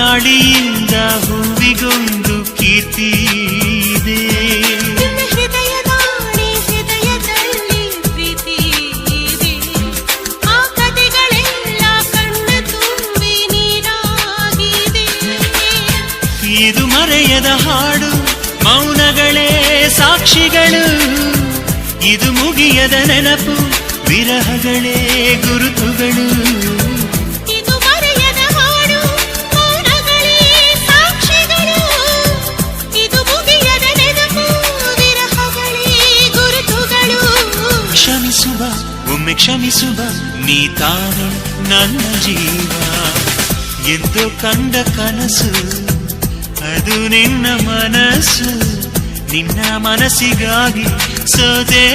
ಗಾಳಿಯಿಂದ ಹೂವಿಗೊಂದು ಕೀರ್ತಿ ಇದೆ. ಹೃದಯದಲ್ಲಿ ಪ್ರೀತಿ ಇದೆ. ಆ ಕಥೆಗಳೆಲ್ಲ ಕಣ್ಣ ತುಂಬಿ ನೀರಾಗಿದೆ. ಇದು ಮರೆಯದ ಹಾಡು, ಮೌನಗಳೇ ಸಾಕ್ಷಿಗಳು. ಇದು ಮುಗಿಯದ ನೆನಪು, ವಿರಹಗಳೇ ಗುರುತುಗಳು. ಇದು ಮರೆಯದ ಹಾಡು, ಮೌನಗಳೇ ಸಾಕ್ಷಿಗಳು. ಇದು ಮುಗಿಯದ ನೆನಪು, ವಿರಹಗಳೇ ಗುರುತುಗಳು. ಕ್ಷಮಿಸುವ, ಒಮ್ಮೆ ಕ್ಷಮಿಸುವ, ನೀ ತಾನೆ ನನ್ನ ಜೀವ. ಎಂದು ಕಂಡ ಕನಸು ಅದು ನಿನ್ನ ಮನಸ್ಸು. ನಿನ್ನ ಮನಸ್ಸಿಗಾಗಿ ಸೋದೆ.